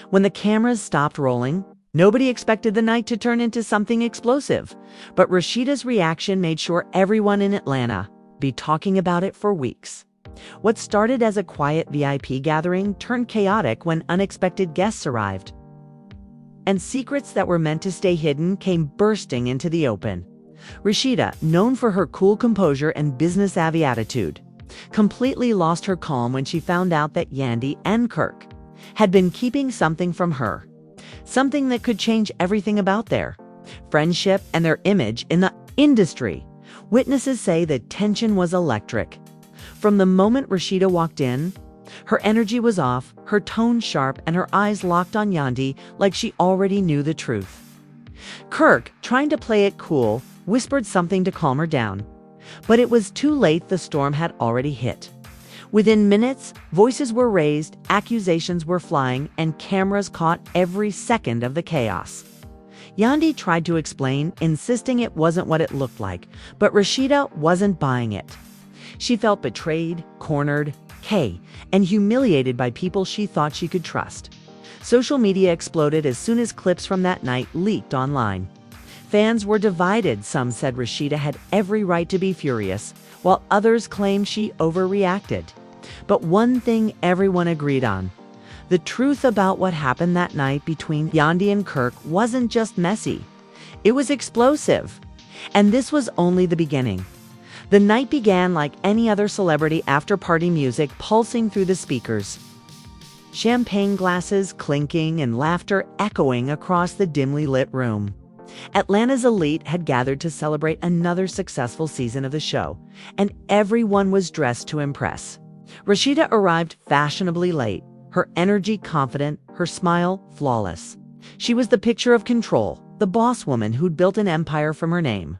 When the cameras stopped rolling, nobody expected the night to turn into something explosive, but Rasheeda's reaction made sure everyone in Atlanta be talking about it for weeks. What started as a quiet VIP gathering turned chaotic when unexpected guests arrived. And secrets that were meant to stay hidden came bursting into the open. Rasheeda, known for her cool composure and business-savvy attitude, completely lost her calm when she found out that Yandy and Kirk had been keeping something from her. Something that could change everything about their friendship and their image in the industry. Witnesses say the tension was electric. From the moment Rasheeda walked in, her energy was off, her tone sharp, and her eyes locked on Yandy like she already knew the truth. Kirk, trying to play it cool, whispered something to calm her down. But it was too late. The storm had already hit. Within minutes, voices were raised, accusations were flying, and cameras caught every second of the chaos. Yandy tried to explain, insisting it wasn't what it looked like, but Rasheeda wasn't buying it. She felt betrayed, cornered, and humiliated by people she thought she could trust. Social media exploded as soon as clips from that night leaked online. Fans were divided. Some said Rasheeda had every right to be furious, while others claimed she overreacted. But one thing everyone agreed on: the truth about what happened that night between Yandy and Kirk wasn't just messy, it was explosive. And this was only the beginning. The night began like any other celebrity after-party music pulsing through the speakers. Champagne glasses clinking and laughter echoing across the dimly lit room. Atlanta's elite had gathered to celebrate another successful season of the show, and everyone was dressed to impress. Rasheeda arrived fashionably late, her energy confident, her smile flawless. She was the picture of control, the boss woman who'd built an empire from her name.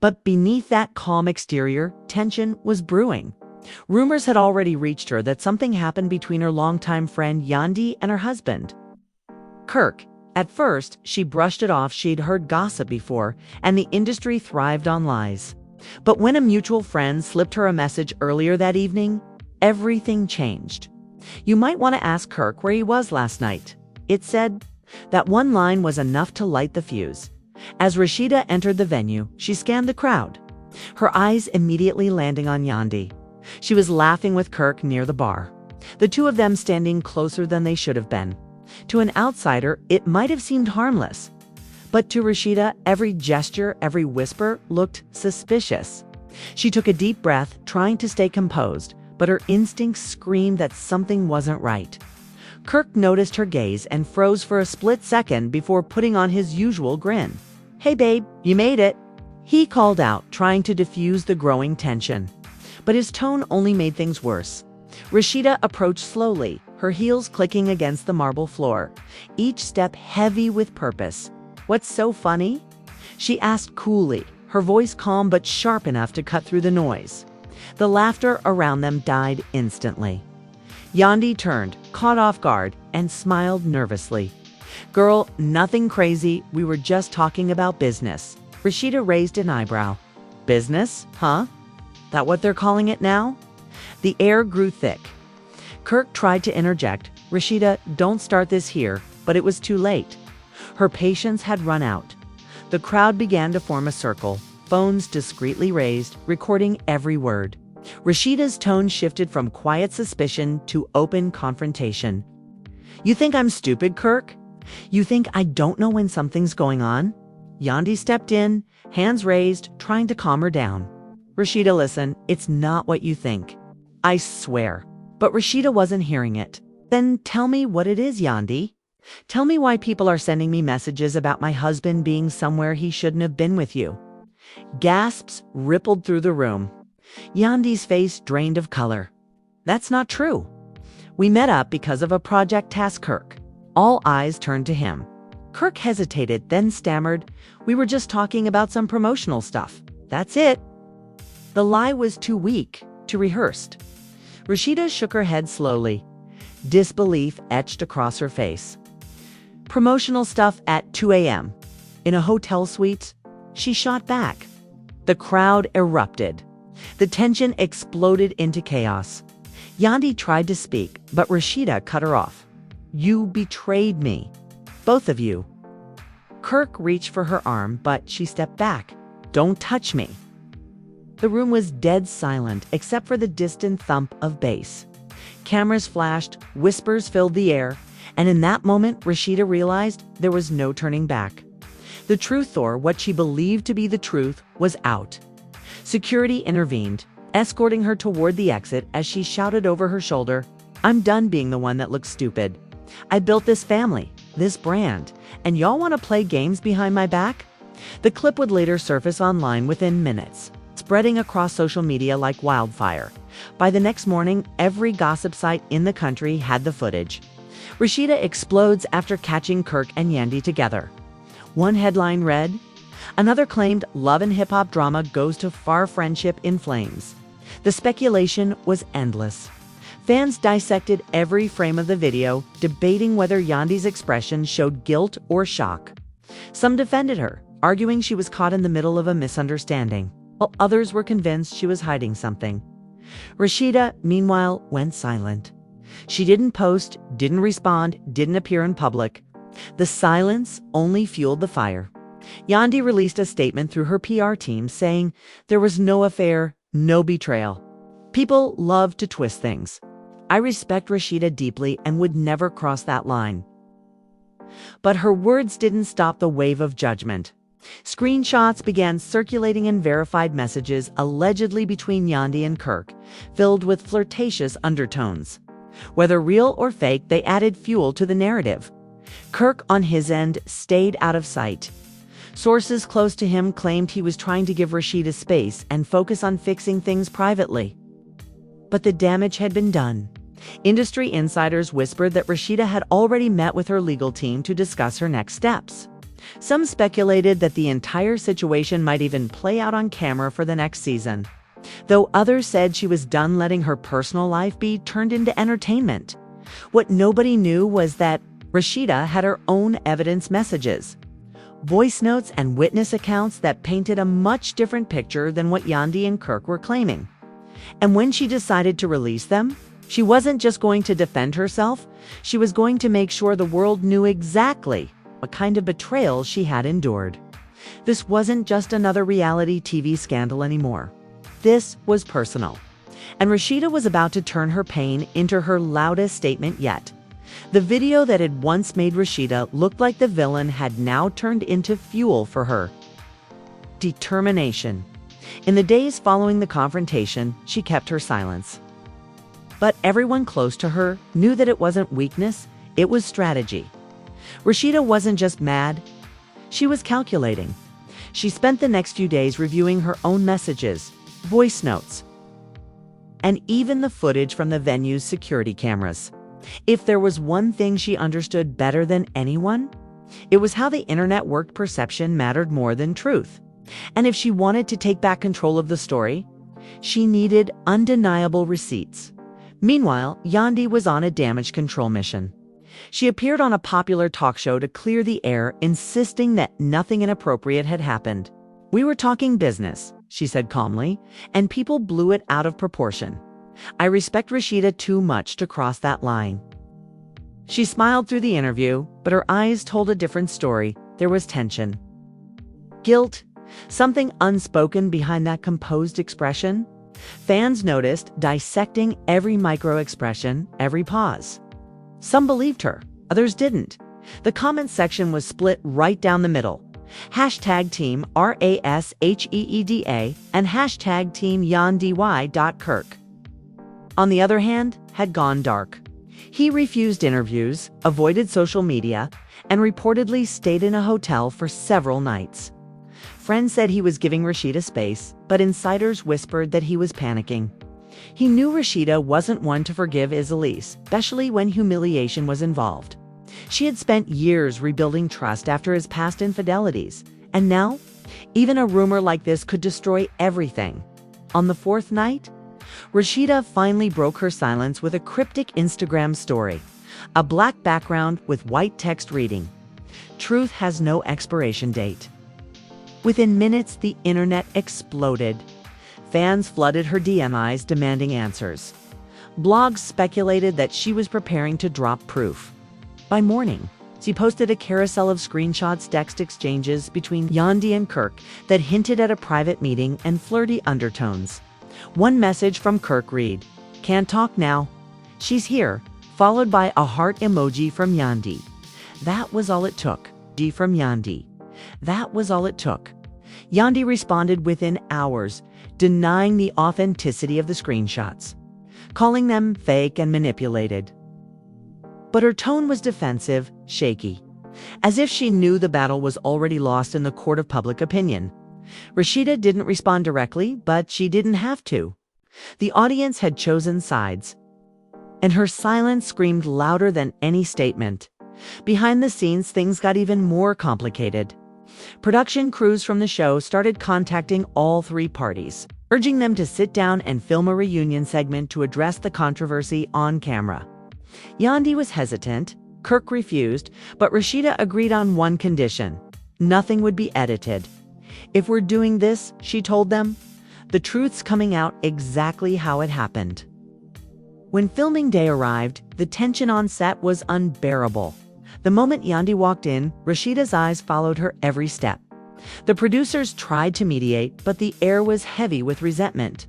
But beneath that calm exterior, tension was brewing. Rumors had already reached her that something happened between her longtime friend Yandy and her husband, Kirk. At first, she brushed it off. She'd heard gossip before, and the industry thrived on lies. But when a mutual friend slipped her a message earlier that evening, everything changed. "You might want to ask Kirk where he was last night," it said. That one line was enough to light the fuse. As Rasheeda entered the venue, she scanned the crowd, her eyes immediately landing on Yandy. She was laughing with Kirk near the bar, the two of them standing closer than they should have been. To an outsider, it might have seemed harmless. But to Rasheeda, every gesture, every whisper looked suspicious. She took a deep breath, trying to stay composed, but her instincts screamed that something wasn't right. Kirk noticed her gaze and froze for a split second before putting on his usual grin. "Hey babe, you made it," he called out, trying to diffuse the growing tension. But his tone only made things worse. Rasheeda approached slowly, her heels clicking against the marble floor, each step heavy with purpose. "What's so funny?" she asked coolly, her voice calm but sharp enough to cut through the noise. The laughter around them died instantly. Yandy turned, caught off guard, and smiled nervously. "Girl, nothing crazy. We were just talking about business." Rasheeda raised an eyebrow. "Business, huh? That what they're calling it now?" The air grew thick. Kirk tried to interject. "Rasheeda, don't start this here," but it was too late. Her patience had run out. The crowd began to form a circle, phones discreetly raised, recording every word. Rasheeda's tone shifted from quiet suspicion to open confrontation. "You think I'm stupid, Kirk? You think I don't know when something's going on?" Yandy stepped in, hands raised, trying to calm her down. "Rasheeda, listen, it's not what you think. I swear." But Rasheeda wasn't hearing it. "Then tell me what it is, Yandy. Tell me why people are sending me messages about my husband being somewhere he shouldn't have been with you." Gasps rippled through the room. Yandy's face drained of color. "That's not true. We met up because of a project task, Kirk." All eyes turned to him. Kirk hesitated, then stammered, "We were just talking about some promotional stuff. That's it." The lie was too weak, too rehearsed. Rasheeda shook her head slowly. Disbelief etched across her face. "Promotional stuff at 2 a.m. in a hotel suite?" She shot back. The crowd erupted. The tension exploded into chaos. Yandy tried to speak, but Rasheeda cut her off. You betrayed me. Both of you. Kirk reached for her arm, but she stepped back. Don't touch me. The room was dead silent except for the distant thump of bass. Cameras flashed, whispers filled the air, and in that moment, Rasheeda realized there was no turning back. The truth, or what she believed to be the truth, was out. Security intervened, escorting her toward the exit as she shouted over her shoulder, "I'm done being the one that looks stupid. I built this family, this brand, and y'all want to play games behind my back?" The clip would later surface online within minutes, spreading across social media like wildfire. By the next morning, every gossip site in the country had the footage. Rasheeda explodes after catching Kirk and Yandy together. One headline read, "Another claimed love and hip-hop drama goes to far friendship in flames." The speculation was endless. Fans dissected every frame of the video, debating whether Yandy's expression showed guilt or shock. Some defended her, arguing she was caught in the middle of a misunderstanding, while others were convinced she was hiding something. Rasheeda, meanwhile, went silent. She didn't post, didn't respond, didn't appear in public. The silence only fueled the fire. Yandy released a statement through her PR team saying there was no affair, no betrayal. People love to twist things. I respect Rasheeda deeply and would never cross that line. But her words didn't stop the wave of judgment. Screenshots began circulating in verified messages allegedly between Yandy and Kirk, filled with flirtatious undertones. Whether real or fake, they added fuel to the narrative. Kirk, on his end, stayed out of sight. Sources close to him claimed he was trying to give Rasheeda space and focus on fixing things privately. But the damage had been done. Industry insiders whispered that Rasheeda had already met with her legal team to discuss her next steps. Some speculated that the entire situation might even play out on camera for the next season, though others said she was done letting her personal life be turned into entertainment. What nobody knew was that Rasheeda had her own evidence messages, voice notes and witness accounts that painted a much different picture than what Yandy and Kirk were claiming. And when she decided to release them, she wasn't just going to defend herself, she was going to make sure the world knew exactly what kind of betrayal she had endured. This wasn't just another reality TV scandal anymore. This was personal. And Rasheeda was about to turn her pain into her loudest statement yet. The video that had once made Rasheeda look like the villain had now turned into fuel for her. Determination. In the days following the confrontation, she kept her silence. But everyone close to her knew that it wasn't weakness, it was strategy. Rasheeda wasn't just mad, she was calculating. She spent the next few days reviewing her own messages, voice notes, and even the footage from the venue's security cameras. If there was one thing she understood better than anyone, it was how the internet worked. Perception mattered more than truth. And if she wanted to take back control of the story, she needed undeniable receipts. Meanwhile, Yandy was on a damage control mission. She appeared on a popular talk show to clear the air, insisting that nothing inappropriate had happened. "We were talking business," she said calmly, "and people blew it out of proportion. I respect Rasheeda too much to cross that line." She smiled through the interview, but her eyes told a different story. There was tension. Guilt, something unspoken behind that composed expression. Fans noticed, dissecting every micro-expression, every pause. Some believed her, others didn't. The comment section was split right down the middle. Hashtag team RASHEEDA and hashtag team YandyKirk. On the other hand, had gone dark. He refused interviews, avoided social media, and reportedly stayed in a hotel for several nights. Friends said he was giving Rasheeda space, but insiders whispered that he was panicking. He knew Rasheeda wasn't one to forgive easily, especially when humiliation was involved. She had spent years rebuilding trust after his past infidelities, and now, even a rumor like this could destroy everything. On the fourth night, Rasheeda finally broke her silence with a cryptic Instagram story, a black background with white text reading, "Truth has no expiration date." Within minutes, the internet exploded. Fans flooded her DMs demanding answers. Blogs speculated that she was preparing to drop proof. By morning, she posted a carousel of screenshots, text exchanges between Yandy and Kirk that hinted at a private meeting and flirty undertones. One message from Kirk read, "Can't talk now. She's here," followed by a heart emoji from Yandy. That was all it took. From Yandy. That was all it took. Yandy responded within hours, denying the authenticity of the screenshots, calling them fake and manipulated. But her tone was defensive, shaky, as if she knew the battle was already lost in the court of public opinion. Rasheeda didn't respond directly, but she didn't have to. The audience had chosen sides, and her silence screamed louder than any statement. Behind the scenes, things got even more complicated. Production crews from the show started contacting all three parties, urging them to sit down and film a reunion segment to address the controversy on camera. Yandy was hesitant, Kirk refused, but Rasheeda agreed on one condition: nothing would be edited. "If we're doing this," she told them, "the truth's coming out exactly how it happened." When filming day arrived, the tension on set was unbearable. The moment Yandy walked in, Rasheeda's eyes followed her every step. The producers tried to mediate, but the air was heavy with resentment.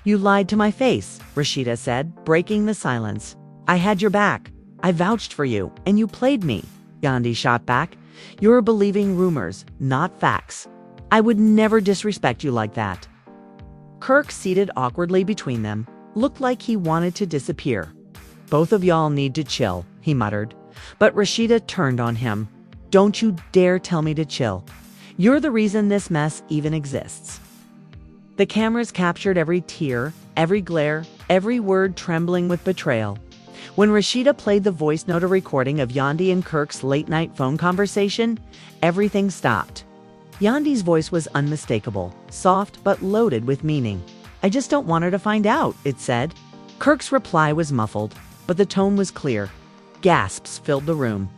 "You lied to my face," Rasheeda said, breaking the silence. "I had your back. I vouched for you, and you played me." Yandy shot back. "You're believing rumors, not facts. I would never disrespect you like that." Kirk, seated awkwardly between them, looked like he wanted to disappear. "Both of y'all need to chill," he muttered. But Rasheeda turned on him. "Don't you dare tell me to chill. You're the reason this mess even exists." The cameras captured every tear, every glare, every word trembling with betrayal. When Rasheeda played the voice note recording of Yandy and Kirk's late-night phone conversation, everything stopped. Yandy's voice was unmistakable, soft but loaded with meaning. "I just don't want her to find out," it said. Kirk's reply was muffled, but the tone was clear. Gasps filled the room.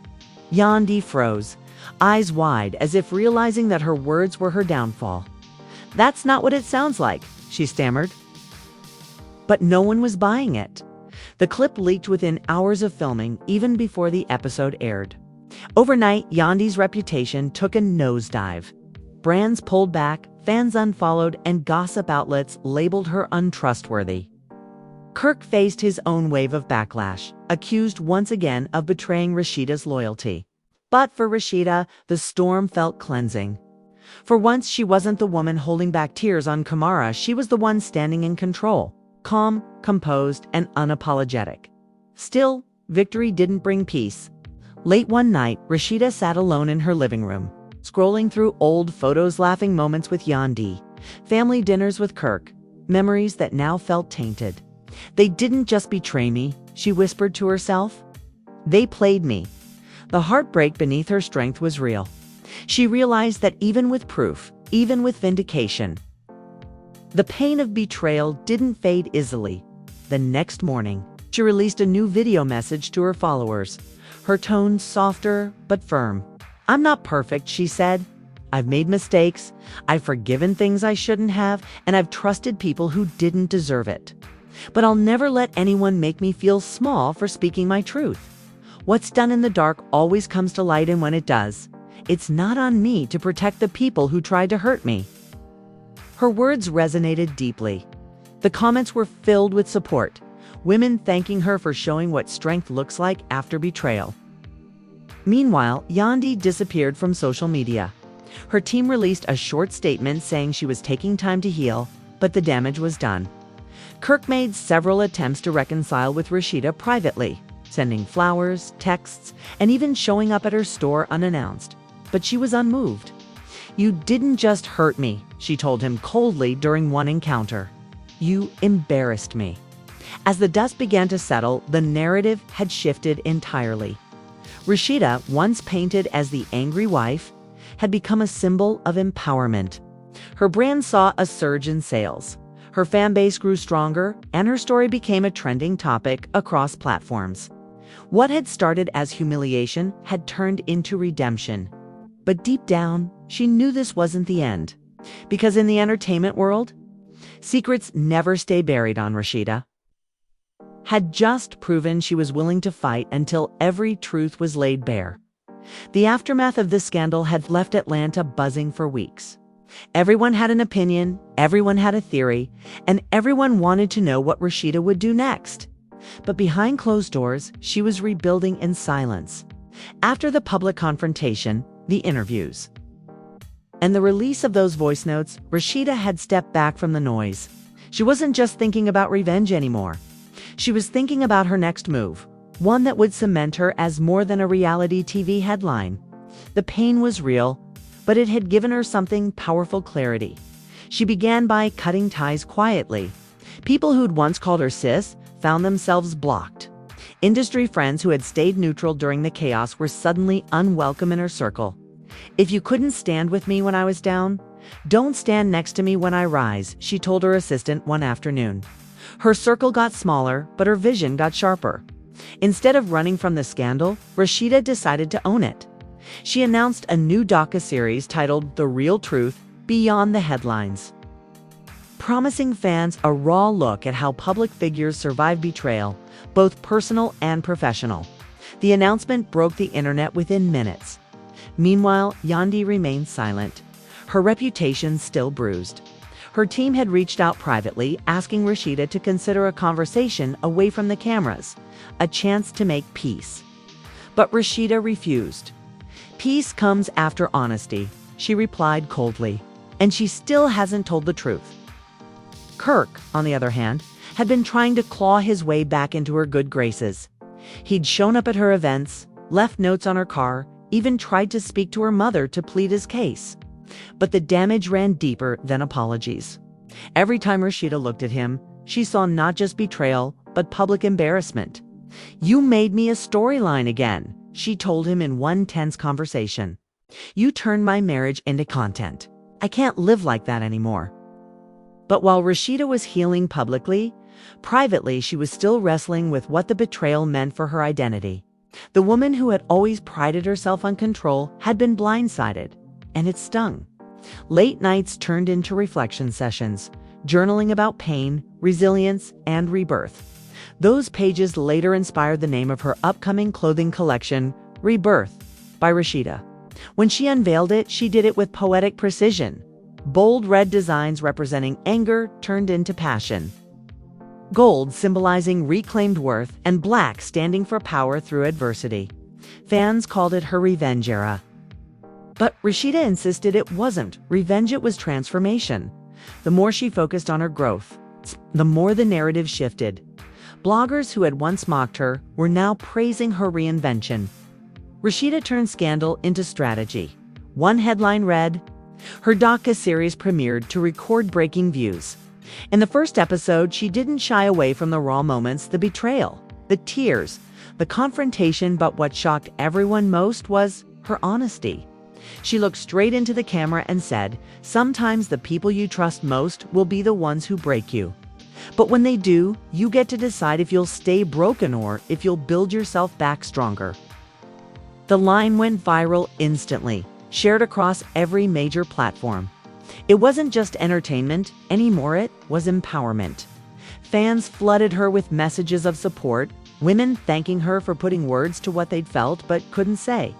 Yandy froze, eyes wide as if realizing that her words were her downfall. "That's not what it sounds like," she stammered. But no one was buying it. The clip leaked within hours of filming, even before the episode aired. Overnight, Yandy's reputation took a nosedive. Brands pulled back, fans unfollowed, and gossip outlets labeled her untrustworthy. Kirk faced his own wave of backlash, accused once again of betraying Rasheeda's loyalty. But for Rasheeda, the storm felt cleansing. For once, she wasn't the woman holding back tears on Kamara. She was the one standing in control, calm, composed, and unapologetic. Still, victory didn't bring peace. Late one night, Rasheeda sat alone in her living room, scrolling through old photos, laughing moments with Yandy, family dinners with Kirk, memories that now felt tainted. "They didn't just betray me," she whispered to herself. "They played me." The heartbreak beneath her strength was real. She realized that even with proof, even with vindication, the pain of betrayal didn't fade easily. The next morning, she released a new video message to her followers, her tone softer but firm. "I'm not perfect," she said. "I've made mistakes, I've forgiven things I shouldn't have, and I've trusted people who didn't deserve it. But I'll never let anyone make me feel small for speaking my truth. What's done in the dark always comes to light, and when it does, it's not on me to protect the people who tried to hurt me." Her words resonated deeply. The comments were filled with support, women thanking her for showing what strength looks like after betrayal. Meanwhile, Yandy disappeared from social media. Her team released a short statement saying she was taking time to heal, but the damage was done. Kirk made several attempts to reconcile with Rasheeda privately, sending flowers, texts, and even showing up at her store unannounced. But she was unmoved. "You didn't just hurt me," she told him coldly during one encounter. "You embarrassed me." As the dust began to settle, the narrative had shifted entirely. Rasheeda, once painted as the angry wife, had become a symbol of empowerment. Her brand saw a surge in sales. Her fan base grew stronger, and her story became a trending topic across platforms. What had started as humiliation had turned into redemption. But deep down, she knew this wasn't the end. Because in the entertainment world, secrets never stay buried on Rasheeda. had just proven she was willing to fight until every truth was laid bare. The aftermath of this scandal had left Atlanta buzzing for weeks. Everyone had an opinion, everyone had a theory, and everyone wanted to know what Rasheeda would do next. But behind closed doors, she was rebuilding in silence. After the public confrontation, the interviews, and the release of those voice notes, Rasheeda had stepped back from the noise. She wasn't just thinking about revenge anymore. She was thinking about her next move, one that would cement her as more than a reality TV headline. The pain was real, but it had given her something powerful: clarity. She began by cutting ties quietly. People who'd once called her sis found themselves blocked. Industry friends who had stayed neutral during the chaos were suddenly unwelcome in her circle. "If you couldn't stand with me when I was down, don't stand next to me when I rise," she told her assistant one afternoon. Her circle got smaller, but her vision got sharper. Instead of running from the scandal, Rasheeda decided to own it. She announced a new docuseries titled The Real Truth: Beyond the Headlines, promising fans a raw look at how public figures survive betrayal, both personal and professional. The announcement broke the internet within minutes. Meanwhile, Yandy remained silent, her reputation still bruised. Her team had reached out privately, asking Rasheeda to consider a conversation away from the cameras, a chance to make peace. But Rasheeda refused. "Peace comes after honesty," she replied coldly, and she still hasn't told the truth. Kirk, on the other hand, had been trying to claw his way back into her good graces. He'd shown up at her events, left notes on her car, even tried to speak to her mother to plead his case. But the damage ran deeper than apologies. Every time Rasheeda looked at him, she saw not just betrayal, but public embarrassment. "You made me a storyline again," she told him in one tense conversation. "You turned my marriage into content. I can't live like that anymore." But while Rasheeda was healing publicly, privately she was still wrestling with what the betrayal meant for her identity. The woman who had always prided herself on control had been blindsided, and it stung. Late nights turned into reflection sessions, journaling about pain, resilience, and rebirth. Those pages later inspired the name of her upcoming clothing collection, Rebirth, by Rasheeda. When she unveiled it, she did it with poetic precision. Bold red designs representing anger turned into passion, gold symbolizing reclaimed worth, and black standing for power through adversity. Fans called it her revenge era. But Rasheeda insisted it wasn't revenge, it was transformation. The more she focused on her growth, the more the narrative shifted. Bloggers who had once mocked her were now praising her reinvention. Rasheeda turned scandal into strategy. One headline read, her docu-series premiered to record breaking views. In the first episode, she didn't shy away from the raw moments, the betrayal, the tears, the confrontation, but what shocked everyone most was her honesty. She looked straight into the camera and said, "Sometimes the people you trust most will be the ones who break you. But when they do, you get to decide if you'll stay broken or if you'll build yourself back stronger." The line went viral instantly, shared across every major platform. It wasn't just entertainment anymore, it was empowerment. Fans flooded her with messages of support, women thanking her for putting words to what they'd felt but couldn't say.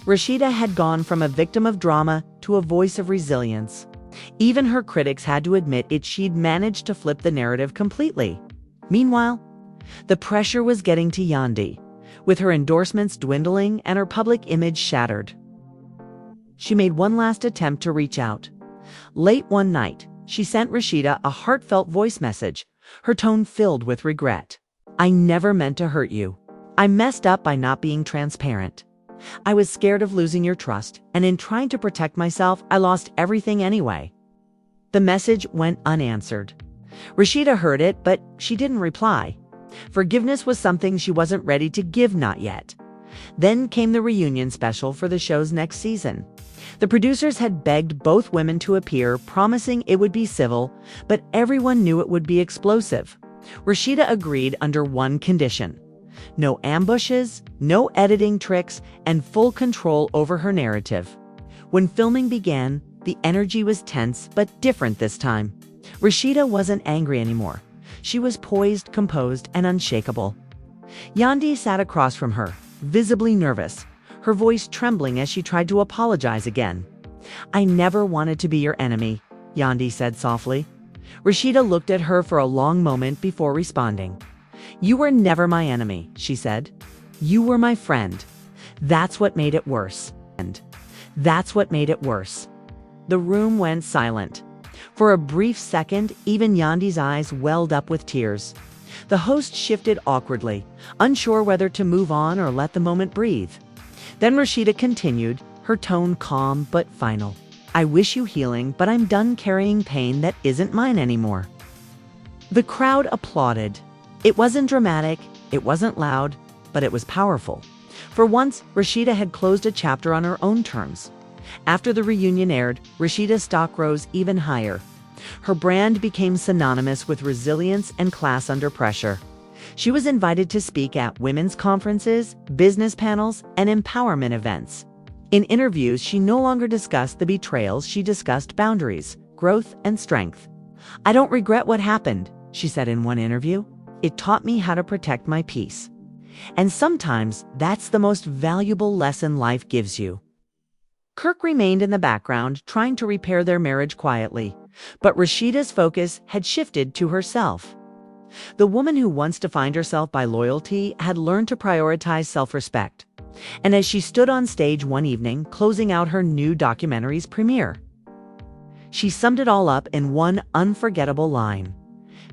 Rasheeda had gone from a victim of drama to a voice of resilience. Even her critics had to admit she'd managed to flip the narrative completely. Meanwhile, the pressure was getting to Yandy, with her endorsements dwindling and her public image shattered. She made one last attempt to reach out. Late one night, she sent Rasheeda a heartfelt voice message, her tone filled with regret. "I never meant to hurt you. I messed up by not being transparent. I was scared of losing your trust, and in trying to protect myself, I lost everything anyway." The message went unanswered. Rasheeda heard it, but she didn't reply. Forgiveness was something she wasn't ready to give, not yet. Then came the reunion special for the show's next season. The producers had begged both women to appear, promising it would be civil, but everyone knew it would be explosive. Rasheeda agreed under one condition: no ambushes, no editing tricks, and full control over her narrative. When filming began, the energy was tense but different this time. Rasheeda wasn't angry anymore. She was poised, composed, and unshakable. Yandy sat across from her, visibly nervous, her voice trembling as she tried to apologize again. "I never wanted to be your enemy," Yandy said softly. Rasheeda looked at her for a long moment before responding. "You were never my enemy," she said. "You were my friend. That's what made it worse. And that's what made it worse." The room went silent. For a brief second, even Yandy's eyes welled up with tears. The host shifted awkwardly, unsure whether to move on or let the moment breathe. Then Rasheeda continued, her tone calm but final. "I wish you healing, but I'm done carrying pain that isn't mine anymore." The crowd applauded. It wasn't dramatic, it wasn't loud, but it was powerful. For once, Rasheeda had closed a chapter on her own terms. After the reunion aired, Rasheeda's stock rose even higher. Her brand became synonymous with resilience and class under pressure. She was invited to speak at women's conferences, business panels, and empowerment events. In interviews, she no longer discussed the betrayals, she discussed boundaries, growth, and strength. "I don't regret what happened," she said in one interview. "It taught me how to protect my peace." And sometimes that's the most valuable lesson life gives you. Kirk remained in the background, trying to repair their marriage quietly, but Rasheeda's focus had shifted to herself. The woman who once defined herself by loyalty had learned to prioritize self-respect. And as she stood on stage one evening, closing out her new documentary's premiere, she summed it all up in one unforgettable line: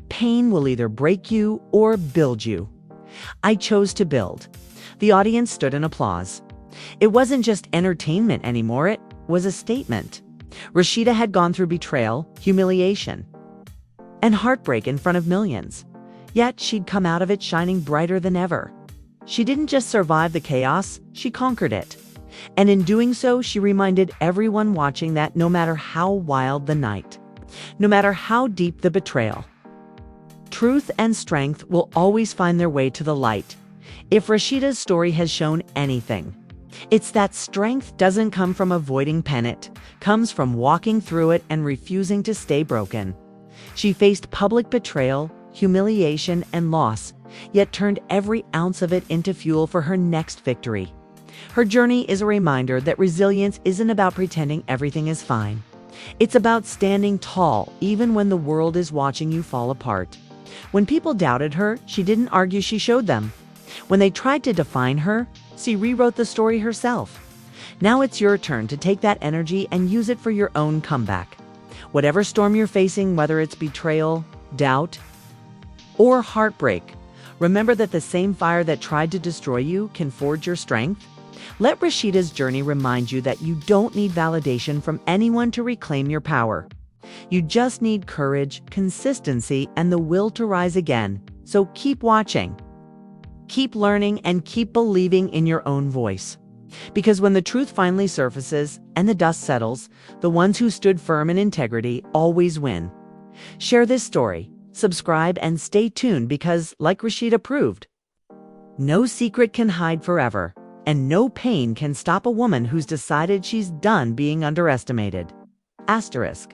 "Pain will either break you or build you. I chose to build." The audience stood in applause. It wasn't just entertainment anymore, it was a statement. Rasheeda had gone through betrayal, humiliation, and heartbreak in front of millions. Yet she'd come out of it shining brighter than ever. She didn't just survive the chaos, she conquered it. And in doing so, she reminded everyone watching that no matter how wild the night, no matter how deep the betrayal, truth and strength will always find their way to the light. If Rasheeda's story has shown anything, it's that strength doesn't come from avoiding pain, it comes from walking through it and refusing to stay broken. She faced public betrayal, humiliation, and loss, yet turned every ounce of it into fuel for her next victory. Her journey is a reminder that resilience isn't about pretending everything is fine. It's about standing tall even when the world is watching you fall apart. When people doubted her, she didn't argue, she showed them. When they tried to define her, she rewrote the story herself. Now it's your turn to take that energy and use it for your own comeback. Whatever storm you're facing, whether it's betrayal, doubt, or heartbreak, remember that the same fire that tried to destroy you can forge your strength. Let Rasheeda's journey remind you that you don't need validation from anyone to reclaim your power. You just need courage, consistency, and the will to rise again. So keep watching, keep learning, and keep believing in your own voice. Because when the truth finally surfaces and the dust settles, the ones who stood firm in integrity always win. Share this story, subscribe, and stay tuned because, like Rasheeda proved, no secret can hide forever, and no pain can stop a woman who's decided she's done being underestimated. Asterisk.